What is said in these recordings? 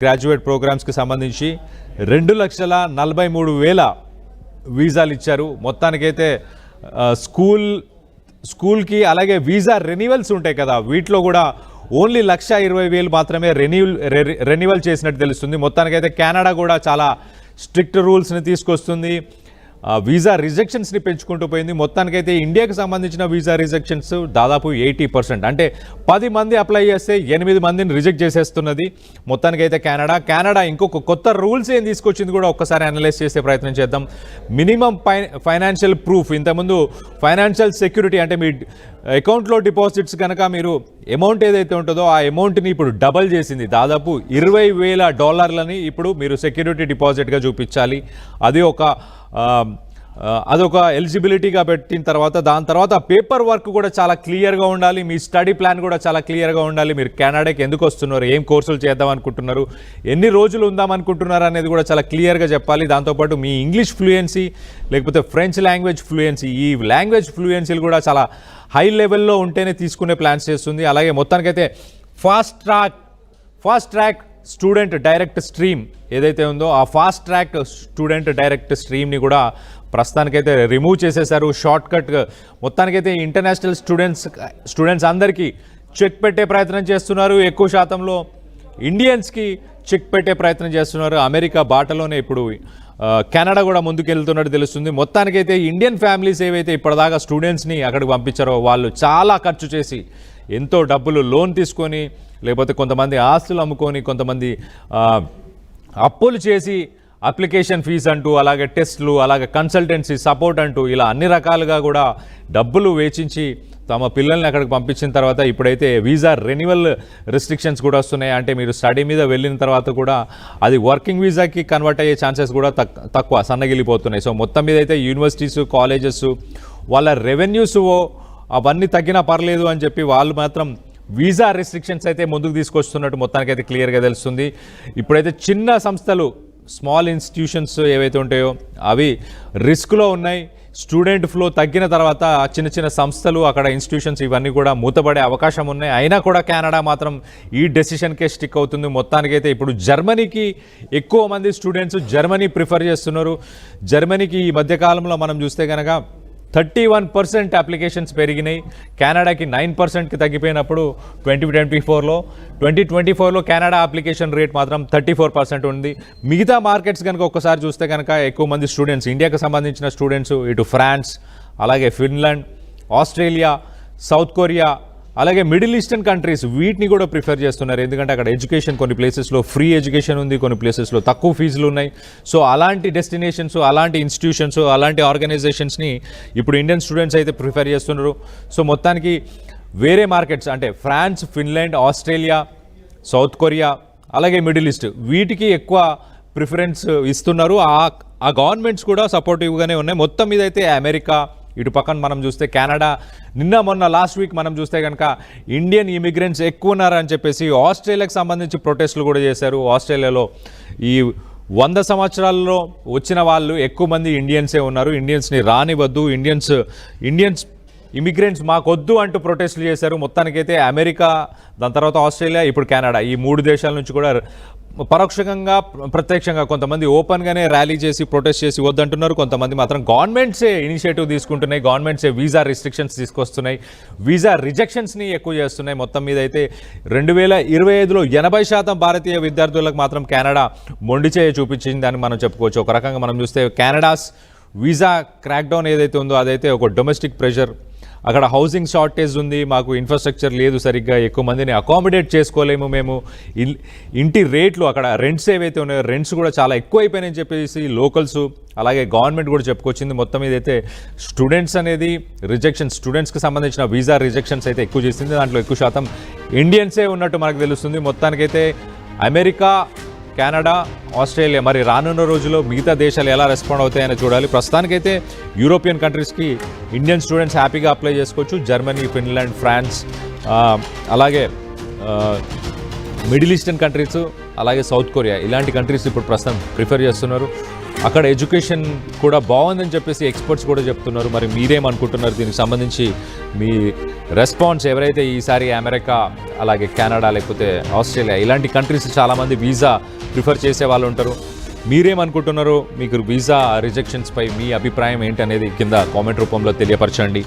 Graduate ప్రోగ్రామ్స్కి సంబంధించి 2,43,000 వీసాలు ఇచ్చారు. మొత్తానికైతే స్కూల్కి అలాగే వీసా రెన్యువల్స్ ఉంటాయి కదా, వీటిలో కూడా ఓన్లీ 1,20,000 మాత్రమే రెన్యువల్ చేసినట్టు తెలుస్తుంది. మొత్తానికైతే కెనడా కూడా చాలా స్ట్రిక్ట్ రూల్స్ని తీసుకొస్తుంది, వీసా రిజెక్షన్స్ని పెంచుకుంటూ పోయింది. మొత్తానికైతే ఇండియాకి సంబంధించిన వీసా రిజెక్షన్స్ దాదాపు 80%, అంటే 10 మంది అప్లై చేస్తే 8 మందిని రిజెక్ట్ చేసేస్తున్నది. మొత్తానికైతే కెనడా ఇంకొక కొత్త రూల్స్ ఏం తీసుకొచ్చింది కూడా ఒక్కసారి అనలైజ్ చేసే ప్రయత్నం చేద్దాం. మినిమం ఫైనాన్షియల్ ప్రూఫ్, ఇంతకుముందు ఫైనాన్షియల్ సెక్యూరిటీ అంటే మీ అకౌంట్లో డిపాజిట్స్ కనుక మీరు అమౌంట్ ఏదైతే ఉంటుందో ఆ అమౌంట్ని ఇప్పుడు డబల్ చేసింది. దాదాపు $20,000 ఇప్పుడు మీరు సెక్యూరిటీ డిపాజిట్గా చూపించాలి. అదొక ఎలిజిబిలిటీగా పెట్టిన తర్వాత దాని తర్వాత పేపర్ వర్క్ కూడా చాలా క్లియర్గా ఉండాలి, మీ స్టడీ ప్లాన్ కూడా చాలా క్లియర్గా ఉండాలి. మీరు కెనడాకి ఎందుకు వస్తున్నారు, ఏం కోర్సులు చేద్దాం అనుకుంటున్నారు, ఎన్ని రోజులు ఉందామనుకుంటున్నారు అనేది కూడా చాలా క్లియర్గా చెప్పాలి. దాంతోపాటు మీ ఇంగ్లీష్ ఫ్లూయెన్సీ లేకపోతే ఫ్రెంచ్ లాంగ్వేజ్ ఫ్లూయెన్సీ, ఈ లాంగ్వేజ్ ఫ్లూయెన్సీలు కూడా చాలా హై లెవెల్లో ఉంటేనే తీసుకునే ప్లాన్స్ చేస్తుంది. అలాగే మొత్తానికైతే fast track student direct stream ఏదైతే ఉందో ఆ ఫాస్ట్ ట్రాక్ స్టూడెంట్ డైరెక్ట్ స్ట్రీమ్ని కూడా ప్రస్తుతానికైతే రిమూవ్ చేసేశారు. షార్ట్ కట్ మొత్తానికైతే ఇంటర్నేషనల్ స్టూడెంట్స్ అందరికీ చెక్ పెట్టే ప్రయత్నం చేస్తున్నారు. ఎక్కువ శాతంలో ఇండియన్స్కి చెక్ పెట్టే ప్రయత్నం చేస్తున్నారు. అమెరికా బాటలోనే ఇప్పుడు కెనడా కూడా ముందుకెళ్తున్నట్టు తెలుస్తుంది. మొత్తానికైతే ఇండియన్ ఫ్యామిలీస్ ఏవైతే ఇప్పటిదాకా స్టూడెంట్స్ని అక్కడికి పంపించారో వాళ్ళు చాలా ఖర్చు చేసి ఎంతో డబ్బులు లోన్ తీసుకొని, లేకపోతే కొంతమంది ఆస్తులు అమ్ముకొని, కొంతమంది అప్పులు చేసి అప్లికేషన్ ఫీజు అంటూ, అలాగే టెస్ట్లు, అలాగే కన్సల్టెన్సీ సపోర్ట్ అంటూ ఇలా అన్ని రకాలుగా కూడా డబ్బులు వేచించి తమ పిల్లల్ని అక్కడికి పంపించిన తర్వాత ఇప్పుడైతే వీసా రెన్యువల్ రిస్ట్రిక్షన్స్ కూడా వస్తున్నాయి. అంటే మీరు స్టడీ మీద వెళ్ళిన తర్వాత కూడా అది వర్కింగ్ వీసాకి కన్వర్ట్ అయ్యే ఛాన్సెస్ కూడా తక్కువ సన్నగిలిపోతున్నాయి. సో మొత్తం మీద అయితే యూనివర్సిటీస్, కాలేజెస్ వాళ్ళ రెవెన్యూస్ అవన్నీ తగ్గినా పర్లేదు అని చెప్పి వాళ్ళు మాత్రం వీసా రిస్ట్రిక్షన్స్ అయితే ముందుకు తీసుకొస్తున్నట్టు మొత్తానికైతే క్లియర్గా తెలుస్తుంది. ఇప్పుడైతే చిన్న సంస్థలు, స్మాల్ ఇన్స్టిట్యూషన్స్ ఏవైతే ఉంటాయో అవి రిస్క్లో ఉన్నాయి. స్టూడెంట్ ఫ్లో తగ్గిన తర్వాత చిన్న సంస్థలు, అక్కడ ఇన్స్టిట్యూషన్స్ ఇవన్నీ కూడా మూతపడే అవకాశం ఉన్నాయి. అయినా కూడా కెనడా మాత్రం ఈ డెసిషన్కే స్టిక్ అవుతుంది. మొత్తానికైతే ఇప్పుడు జర్మనీకి ఎక్కువ మంది స్టూడెంట్స్ జర్మనీ ప్రిఫర్ చేస్తున్నారు. జర్మనీకి ఈ మధ్యకాలంలో మనం చూస్తే కనుక 31% అప్లికేషన్స్ పెరిగినాయి. కెనడాకి 9%కి తగ్గిపోయినప్పుడు 2024లో కెనడా అప్లికేషన్ రేట్ మాత్రం 34% ఉంది. మిగతా మార్కెట్స్ కనుక ఒక్కసారి చూస్తే కనుక ఎక్కువ మంది స్టూడెంట్స్, ఇండియాకి సంబంధించిన స్టూడెంట్స్ ఇటు ఫ్రాన్స్, అలాగే ఫిన్లాండ్, ఆస్ట్రేలియా, సౌత్ కొరియా, అలాగే మిడిల్ ఈస్టర్న్ కంట్రీస్ వీటిని కూడా ప్రిఫర్ చేస్తున్నారు. ఎందుకంటే అక్కడ ఎడ్యుకేషన్ కొన్ని ప్లేసెస్లో ఫ్రీ ఎడ్యుకేషన్ ఉంది, కొన్ని ప్లేసెస్లో తక్కువ ఫీజులు ఉన్నాయి. సో అలాంటి డెస్టినేషన్స్, అలాంటి ఇన్స్టిట్యూషన్స్, అలాంటి ఆర్గనైజేషన్స్ని ఇప్పుడు ఇండియన్ స్టూడెంట్స్ అయితే ప్రిఫర్ చేస్తున్నారు. సో మొత్తానికి వేరే మార్కెట్స్ అంటే France, Finland, Australia, South Korea, అలాగే మిడిల్ ఈస్ట్ వీటికి ఎక్కువ ప్రిఫరెన్స్ ఇస్తున్నారు. ఆ గవర్నమెంట్స్ కూడా సపోర్టివ్గానే ఉన్నాయి. మొత్తం మీద అయితే అమెరికా, ఇటు పక్కన మనం చూస్తే కెనడా, మొన్న లాస్ట్ వీక్ మనం చూస్తే కనుక ఇండియన్ ఇమిగ్రెంట్స్ ఎక్కువ ఉన్నారని చెప్పేసి ఆస్ట్రేలియాకి సంబంధించి ప్రొటెస్టులు కూడా చేశారు. ఆస్ట్రేలియాలో ఈ 100 సంవత్సరాల్లో వచ్చిన వాళ్ళు ఎక్కువ మంది ఇండియన్సే ఉన్నారు. ఇండియన్స్ని రానివద్దు, ఇండియన్స్ ఇమిగ్రెంట్స్ మాకొద్దు అంటూ ప్రొటెస్టులు చేశారు. మొత్తానికైతే అమెరికా, దాని తర్వాత ఆస్ట్రేలియా, ఇప్పుడు కెనడా, ఈ 3 దేశాల నుంచి కూడా పరోక్షంగా ప్రత్యక్షంగా కొంతమంది ఓపెన్గానే ర్యాలీ చేసి ప్రొటెస్ట్ చేసి వద్దంటున్నారు. కొంతమంది మాత్రం గవర్నమెంట్సే ఇనిషియేటివ్ తీసుకుంటున్నాయి, గవర్నమెంట్సే వీసా రిస్ట్రిక్షన్స్ తీసుకొస్తున్నాయి, వీసా రిజెక్షన్స్ని ఎక్కువ చేస్తున్నాయి. మొత్తం మీద అయితే 2025లో 80% భారతీయ విద్యార్థులకు మాత్రం కెనడా మొండి చేయ చూపించిందని మనం చెప్పుకోవచ్చు. ఒక రకంగా మనం చూస్తే కెనడాస్ వీసా క్రాక్డౌన్ ఏదైతే ఉందో అదైతే ఒక డొమెస్టిక్ ప్రెషర్, అక్కడ హౌసింగ్ షార్టేజ్ ఉంది, మాకు ఇన్ఫ్రాస్ట్రక్చర్ లేదు సరిగ్గా, ఎక్కువ మందిని అకామిడేట్ చేసుకోలేము మేము, ఇంటి రేట్లు అక్కడ రెంట్స్ ఏవైతే ఉన్నాయో రెంట్స్ కూడా చాలా ఎక్కువ అయిపోయినాయని చెప్పేసి లోకల్స్ అలాగే గవర్నమెంట్ కూడా చెప్పుకొచ్చింది. మొత్తం మీద అయితే స్టూడెంట్స్ అనేది స్టూడెంట్స్కి సంబంధించిన వీసా రిజెక్షన్స్ అయితే ఎక్కువ చేసింది. దాంట్లో ఎక్కువ శాతం ఇండియన్సే ఉన్నట్టు మనకు తెలుస్తుంది. మొత్తానికైతే అమెరికా, కెనడా, ఆస్ట్రేలియా, మరి రానున్న రోజుల్లో మిగతా దేశాలు ఎలా రెస్పాండ్ అవుతాయని చూడాలి. ప్రస్తుతానికైతే యూరోపియన్ కంట్రీస్కి ఇండియన్ స్టూడెంట్స్ హ్యాపీగా అప్లై చేసుకోవచ్చు. జర్మనీ, ఫిన్లాండ్, ఫ్రాన్స్, అలాగే మిడిల్ ఈస్టర్న్ కంట్రీస్, అలాగే సౌత్ కొరియా ఇలాంటి కంట్రీస్ ఇప్పుడు ప్రస్తుతం ప్రిఫర్ చేస్తున్నారు. అక్కడ ఎడ్యుకేషన్ కూడా బాగుందని చెప్పేసి ఎక్స్పర్ట్స్ కూడా చెప్తున్నారు. మరి మీరేమనుకుంటున్నారు దీనికి సంబంధించి? మీ రెస్పాన్స్ ఎవరైతే ఈసారి అమెరికా, అలాగే కెనడా, లేకపోతే ఆస్ట్రేలియా ఇలాంటి కంట్రీస్ చాలామంది వీసా ప్రిఫర్ చేసే వాళ్ళు ఉంటారు. మీరేమనుకుంటున్నారో, మీకు వీసా రిజెక్షన్స్పై మీ అభిప్రాయం ఏంటనేది కింద కామెంట్ రూపంలో తెలియపరచండి.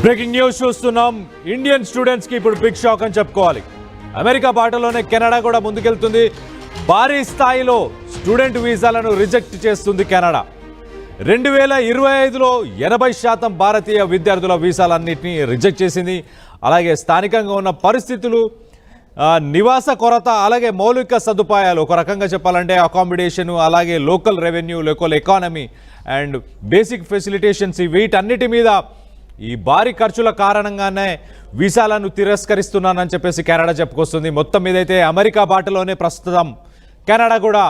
బ్రేకింగ్ న్యూస్ చూస్తున్నాం. ఇండియన్ స్టూడెంట్స్కి ఇప్పుడు బిగ్ షాక్ అని చెప్పుకోవాలి. అమెరికా బాటలోనే కెనడా కూడా ముందుకెళ్తుంది. భారీ స్థాయిలో స్టూడెంట్ వీసాలను రిజెక్ట్ చేస్తుంది కెనడా. 2025లో 80% భారతీయ విద్యార్థుల వీసాలన్నింటినీ రిజెక్ట్ చేసింది. అలాగే స్థానికంగా ఉన్న పరిస్థితులు, నివాస కొరత, అలాగే మౌలిక సదుపాయాలు, ఒక రకంగా చెప్పాలంటే అకామిడేషను, అలాగే local revenue, local economy and basic facilitations, వీటన్నిటి మీద ఈ భారీ ఖర్చుల కారణంగానే వీసాలను తిరస్కరిస్తున్నానని చెప్పేసి కెనడా చెప్పుకొస్తుంది. మొత్తం మీదైతే అమెరికా బాటలోనే ప్రస్తుతం కెనడా కూడా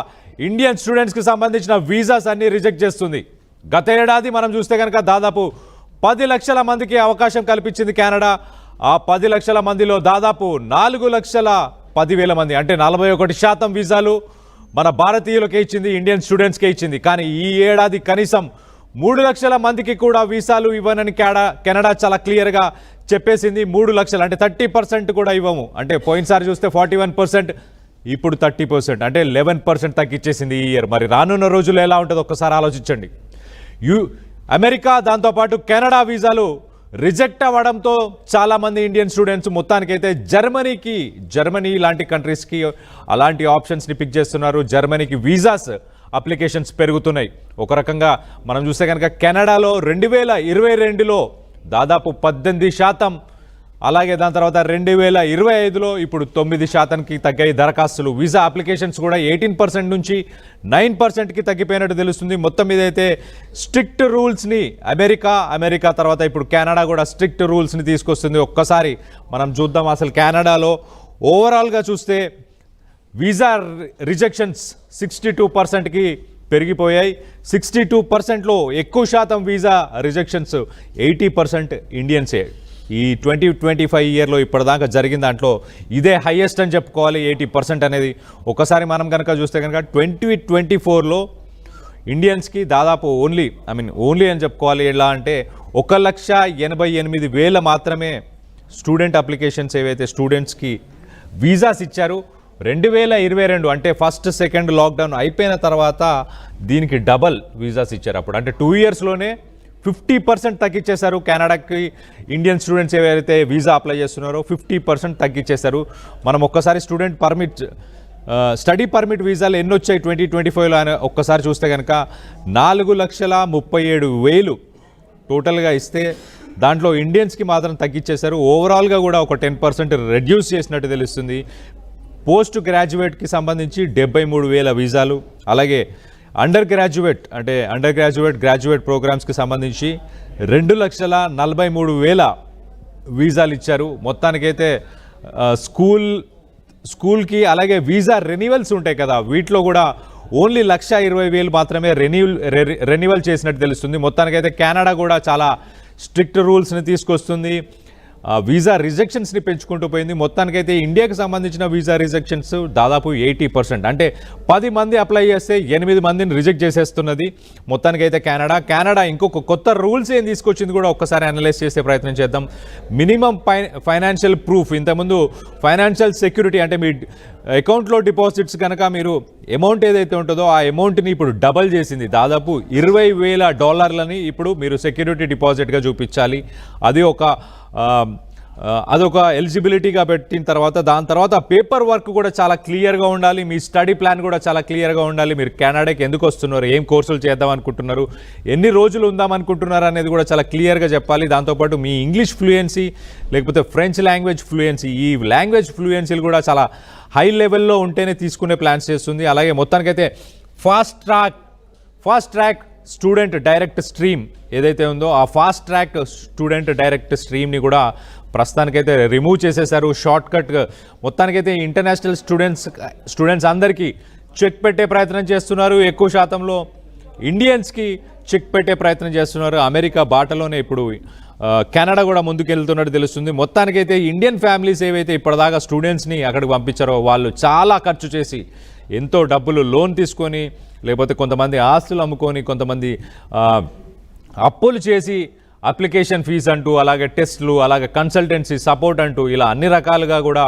ఇండియన్ స్టూడెంట్స్కి సంబంధించిన వీసాస్ అన్ని రిజెక్ట్ చేస్తుంది. గత ఏడాది మనం చూస్తే కనుక దాదాపు 10 లక్షల మందికి అవకాశం కల్పించింది కెనడా. ఆ 10 లక్షల మందిలో దాదాపు 4,10,000 మంది, అంటే 41% వీసాలు మన భారతీయులకే ఇచ్చింది, ఇండియన్ స్టూడెంట్స్కే ఇచ్చింది. కానీ ఈ ఏడాది కనీసం 3 లక్షల మందికి కూడా వీసాలు ఇవ్వనని కెనడా చాలా క్లియర్గా చెప్పేసింది. 3 లక్షలు అంటే 30% కూడా ఇవ్వము. అంటే పోయినసారి చూస్తే 41%, ఇప్పుడు 30%, అంటే 11% తగ్గించేసింది ఈ ఇయర్. మరి రానున్న రోజుల్లో ఎలా ఉంటుందో ఒక్కసారి ఆలోచించండి. అమెరికా, దాంతోపాటు కెనడా వీసాలు రిజెక్ట్ అవ్వడంతో చాలామంది ఇండియన్ స్టూడెంట్స్ మొత్తానికైతే జర్మనీ లాంటి కంట్రీస్కి అలాంటి ఆప్షన్స్ని పిక్ చేస్తున్నారు. జర్మనీకి వీసాస్ అప్లికేషన్స్ పెరుగుతున్నాయి. ఒక రకంగా మనం చూస్తే కనుక కెనడాలో 2022లో దాదాపు 18%, అలాగే దాని తర్వాత 2025లో ఇప్పుడు 9%కి తగ్గాయి దరఖాస్తులు. వీసా అప్లికేషన్స్ కూడా 18% నుంచి 9%కి తగ్గిపోయినట్టు తెలుస్తుంది. మొత్తం మీద అయితే స్ట్రిక్ట్ రూల్స్ని అమెరికా తర్వాత ఇప్పుడు కెనడా కూడా స్ట్రిక్ట్ రూల్స్ని తీసుకొస్తుంది. ఒక్కసారి మనం చూద్దాం అసలు కెనడాలో ఓవరాల్గా చూస్తే వీసా రిజెక్షన్స్ 62%కి పెరిగిపోయాయి. 62%లో ఎక్కువ శాతం వీసా రిజెక్షన్స్ 80% ఇండియన్సే. ఈ 2025 ఇయర్లో ఇప్పటిదాకా జరిగిన దాంట్లో ఇదే హైయెస్ట్ అని చెప్పుకోవాలి, 80% అనేది. ఒకసారి మనం కనుక చూస్తే కనుక 2024లో ఇండియన్స్కి దాదాపు ఓన్లీ అని చెప్పుకోవాలి. ఎలా అంటే 1,88,000 మాత్రమే స్టూడెంట్ అప్లికేషన్స్ ఏవైతే స్టూడెంట్స్కి వీసాస్ ఇచ్చారు. 2022 అంటే ఫస్ట్ సెకండ్ లాక్డౌన్ అయిపోయిన తర్వాత దీనికి డబల్ వీసాస్ ఇచ్చారు. అప్పుడు అంటే 2 ఇయర్స్లోనే 50% తగ్గించేశారు. కెనడాకి ఇండియన్ స్టూడెంట్స్ ఎవరైతే వీసా అప్లై చేస్తున్నారో 50% తగ్గించేశారు. మనం ఒక్కసారి స్టడీ పర్మిట్ వీసాలు ఎన్ని వచ్చాయి 2025లో అని ఒక్కసారి చూస్తే కనుక 4,37,000 టోటల్గా ఇస్తే దాంట్లో ఇండియన్స్కి మాత్రం తగ్గించేశారు. ఓవరాల్గా కూడా ఒక 10% రెడ్యూస్ చేసినట్టు తెలుస్తుంది. పోస్ట్ గ్రాడ్యుయేట్కి సంబంధించి 73,000 వీసాలు, అలాగే గ్రాడ్యుయేట్ ప్రోగ్రామ్స్కి సంబంధించి 2,43,000 వీసాలు ఇచ్చారు. మొత్తానికైతే స్కూల్కి అలాగే వీసా రెన్యువల్స్ ఉంటాయి కదా, వీటిలో కూడా ఓన్లీ 1,20,000 మాత్రమే రెన్యువల్ చేసినట్టు తెలుస్తుంది. మొత్తానికైతే కెనడా కూడా చాలా స్ట్రిక్ట్ రూల్స్ని తీసుకొస్తుంది. వీసా రిజెక్షన్స్ని పెంచుకుంటూ పోయింది. మొత్తానికైతే ఇండియాకి సంబంధించిన వీసా రిజెక్షన్స్ దాదాపు 80%, అంటే 10 మంది అప్లై చేస్తే 8 మందిని రిజెక్ట్ చేసేస్తున్నది. మొత్తానికైతే కెనడా ఇంకొక కొత్త రూల్స్ ఏం తీసుకొచ్చింది కూడా ఒక్కసారి అనలైజ్ చేసే ప్రయత్నం చేద్దాం. మినిమం ఫైనాన్షియల్ ప్రూఫ్, ఇంతకుముందు ఫైనాన్షియల్ సెక్యూరిటీ అంటే మీ అకౌంట్లో డిపాజిట్స్ కనుక మీరు అమౌంట్ ఏదైతే ఉంటుందో ఆ అమౌంట్ని ఇప్పుడు డబల్ చేసింది. దాదాపు $20,000 ఇప్పుడు మీరు సెక్యూరిటీ డిపాజిట్గా చూపించాలి. అదొక ఎలిజిబిలిటీగా పెట్టిన తర్వాత దాని తర్వాత పేపర్ వర్క్ కూడా చాలా క్లియర్గా ఉండాలి. మీ స్టడీ ప్లాన్ కూడా చాలా క్లియర్గా ఉండాలి. మీరు కెనడాకి ఎందుకు వస్తున్నారు, ఏం కోర్సులు చేద్దాం అనుకుంటున్నారు, ఎన్ని రోజులు ఉందాం అనుకుంటున్నారు అనేది కూడా చాలా క్లియర్గా చెప్పాలి. దాంతోపాటు మీ ఇంగ్లీష్ ఫ్లూయెన్సీ లేకపోతే ఫ్రెంచ్ లాంగ్వేజ్ ఫ్లూయెన్సీ, ఈ లాంగ్వేజ్ ఫ్లూయెన్సీలు కూడా చాలా హై లెవెల్లో ఉంటేనే తీసుకునే ప్లాన్స్ చేస్తుంది. అలాగే మొత్తానికైతే fast track student direct stream ఏదైతే ఉందో ఆ ఫాస్ట్ ట్రాక్ స్టూడెంట్ డైరెక్ట్ స్ట్రీమ్ని కూడా ప్రస్తుతానికైతే రిమూవ్ చేసేశారు. షార్ట్కట్ మొత్తానికైతే ఇంటర్నేషనల్ స్టూడెంట్స్ అందరికీ చెక్ పెట్టే ప్రయత్నం చేస్తున్నారు. ఎక్కువ శాతంలో ఇండియన్స్కి చెక్ పెట్టే ప్రయత్నం చేస్తున్నారు. అమెరికా బాటలోనే ఇప్పుడు కెనడా కూడా ముందుకెళ్తున్నట్టు తెలుస్తుంది. మొత్తానికైతే ఇండియన్ ఫ్యామిలీస్ ఏవైతే ఇప్పటిదాకా స్టూడెంట్స్ని అక్కడికి పంపించారో వాళ్ళు చాలా ఖర్చు చేసి ఎంతో డబ్బులు లోన్ తీసుకొని, లేకపోతే కొంతమంది ఆస్తులు అమ్ముకొని, కొంతమంది అప్పులు చేసి అప్లికేషన్ ఫీజు అంటూ, అలాగే టెస్టులు, అలాగే కన్సల్టెన్సీ సపోర్ట్ అంటూ ఇలా అన్ని రకాలుగా కూడా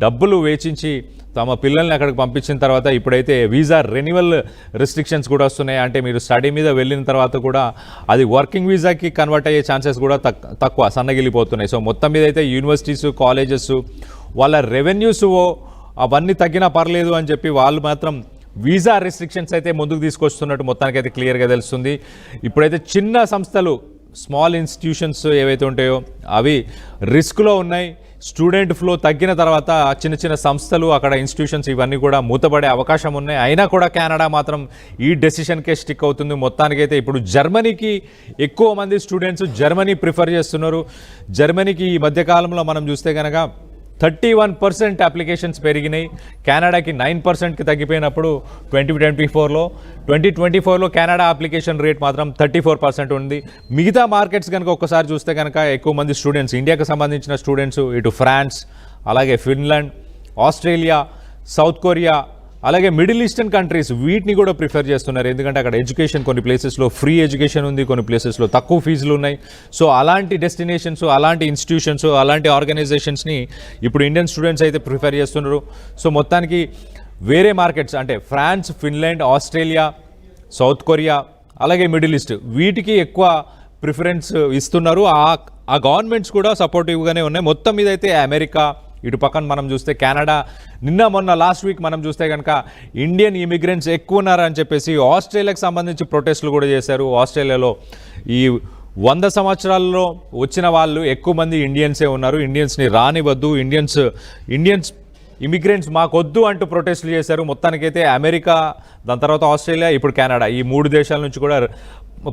డబ్బులు వేచించి తమ పిల్లల్ని అక్కడికి పంపించిన తర్వాత ఇప్పుడైతే వీసా రెన్యువల్ రిస్ట్రిక్షన్స్ కూడా వస్తున్నాయి. అంటే మీరు స్టడీ మీద వెళ్ళిన తర్వాత కూడా అది వర్కింగ్ వీసాకి కన్వర్ట్ అయ్యే ఛాన్సెస్ కూడా తక్కువ సన్నగిలిపోతున్నాయి. సో మొత్తం మీద అయితే యూనివర్సిటీస్, కాలేజెస్ వాళ్ళ రెవెన్యూస్ అవన్నీ తగ్గినా పర్లేదు అని చెప్పి వాళ్ళు మాత్రం వీసా రిస్ట్రిక్షన్స్ అయితే ముందుకు తీసుకొస్తున్నట్టు మొత్తానికైతే క్లియర్గా తెలుస్తుంది. ఇప్పుడైతే చిన్న సంస్థలు, స్మాల్ ఇన్స్టిట్యూషన్స్ ఏవైతే ఉంటాయో అవి రిస్క్లో ఉన్నాయి. స్టూడెంట్ ఫ్లో తగ్గిన తర్వాత చిన్న చిన్న సంస్థలు, అక్కడ ఇన్స్టిట్యూషన్స్ ఇవన్నీ కూడా మూతపడే అవకాశం ఉన్నాయి. అయినా కూడా కెనడా మాత్రం ఈ డెసిషన్కే స్టిక్ అవుతుంది. మొత్తానికైతే ఇప్పుడు జర్మనీకి ఎక్కువ మంది స్టూడెంట్స్ జర్మనీ ప్రిఫర్ చేస్తున్నారు. జర్మనీకి ఈ మధ్యకాలంలో మనం చూస్తే కనుక 31% అప్లికేషన్స్ పెరిగినాయి. కెనడాకి 9%కి తగ్గిపోయినప్పుడు 2024లో కెనడా అప్లికేషన్ రేట్ మాత్రం 34% ఉంది. మిగతా మార్కెట్స్ కనుక ఒక్కసారి చూస్తే కనుక ఎక్కువ మంది స్టూడెంట్స్, ఇండియాకి సంబంధించిన స్టూడెంట్స్ ఇటు ఫ్రాన్స్, అలాగే ఫిన్లాండ్, ఆస్ట్రేలియా, సౌత్ కొరియా, అలాగే మిడిల్ ఈస్టర్న్ కంట్రీస్ వీటిని కూడా ప్రిఫర్ చేస్తున్నారు. ఎందుకంటే అక్కడ ఎడ్యుకేషన్ కొన్ని ప్లేసెస్లో ఫ్రీ ఎడ్యుకేషన్ ఉంది, కొన్ని ప్లేసెస్లో తక్కువ ఫీజులు ఉన్నాయి. సో అలాంటి డెస్టినేషన్స్, అలాంటి ఇన్స్టిట్యూషన్స్, అలాంటి ఆర్గనైజేషన్స్ని ఇప్పుడు ఇండియన్ స్టూడెంట్స్ అయితే ప్రిఫర్ చేస్తున్నారు. సో మొత్తానికి వేరే మార్కెట్స్ అంటే France, Finland, Australia, South Korea, అలాగే మిడిల్ ఈస్ట్ వీటికి ఎక్కువ ప్రిఫరెన్స్ ఇస్తున్నారు. ఆ గవర్నమెంట్స్ కూడా సపోర్టివ్గానే ఉన్నాయి. మొత్తం మీద అయితే అమెరికా, ఇటు పక్కన మనం చూస్తే కెనడా, మొన్న లాస్ట్ వీక్ మనం చూస్తే కనుక ఇండియన్ ఇమిగ్రెంట్స్ ఎక్కువ ఉన్నారని చెప్పేసి ఆస్ట్రేలియాకి సంబంధించి ప్రొటెస్టులు కూడా చేశారు. ఆస్ట్రేలియాలో ఈ 100 సంవత్సరాల్లో వచ్చిన వాళ్ళు ఎక్కువ మంది ఇండియన్సే ఉన్నారు. ఇండియన్స్ని రానివద్దు, ఇండియన్స్ ఇమిగ్రెంట్స్ మాకొద్దు అంటూ ప్రొటెస్టులు చేశారు. మొత్తానికైతే అమెరికా, దాని తర్వాత ఆస్ట్రేలియా, ఇప్పుడు కెనడా, ఈ 3 దేశాల నుంచి కూడా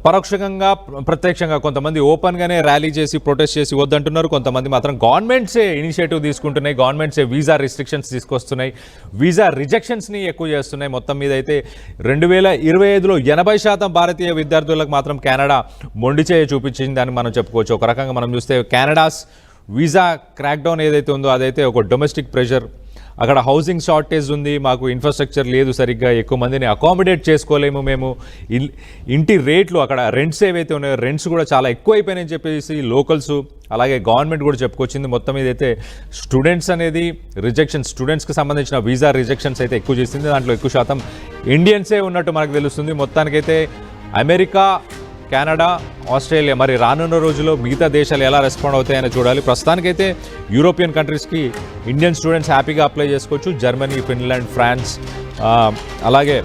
పరోక్షంగా, ప్రత్యక్షంగా కొంతమంది ఓపెన్గానే ర్యాలీ చేసి ప్రొటెస్ట్ చేసి వద్దంటున్నారు. కొంతమంది మాత్రం గవర్నమెంట్సే ఇనిషియేటివ్ తీసుకుంటున్నాయి, గవర్నమెంట్సే వీసా రిస్ట్రిక్షన్స్ తీసుకొస్తున్నాయి, వీసా రిజెక్షన్స్ని ఎక్కువ చేస్తున్నాయి. మొత్తం మీద అయితే 2025లో 80% భారతీయ విద్యార్థులకు మాత్రం కెనడా మొండి చేయ చూపించిందని మనం చెప్పుకోవచ్చు. ఒక రకంగా మనం చూస్తే కెనడాస్ వీసా క్రాక్డౌన్ ఏదైతే ఉందో అదైతే ఒక డొమెస్టిక్ ప్రెషర్. అక్కడ హౌసింగ్ షార్టేజ్ ఉంది, మాకు ఇన్ఫ్రాస్ట్రక్చర్ లేదు సరిగ్గా, ఎక్కువ మందిని అకామిడేట్ చేసుకోలేము మేము, ఇంటి రేట్లు, అక్కడ రెంట్స్ ఏవైతే ఉన్నాయో రెంట్స్ కూడా చాలా ఎక్కువ అయిపోయినాయని చెప్పేసి లోకల్స్, అలాగే గవర్నమెంట్ కూడా చెప్పుకొచ్చింది. మొత్తం మీద అయితే స్టూడెంట్స్ అనేది స్టూడెంట్స్కి సంబంధించిన వీసా రిజెక్షన్స్ అయితే ఎక్కువ చేసింది. దాంట్లో ఎక్కువ శాతం ఇండియన్సే ఉన్నట్టు మనకు తెలుస్తుంది. మొత్తానికైతే అమెరికా, కెనడా, ఆస్ట్రేలియా, మరి రానున్న రోజుల్లో మిగతా దేశాలు ఎలా రెస్పాండ్ అవుతాయని చూడాలి. ప్రస్తుతానికైతే యూరోపియన్ కంట్రీస్కి ఇండియన్ స్టూడెంట్స్ హ్యాపీగా అప్లై చేసుకోవచ్చు. జర్మనీ, ఫిన్లాండ్, ఫ్రాన్స్, అలాగే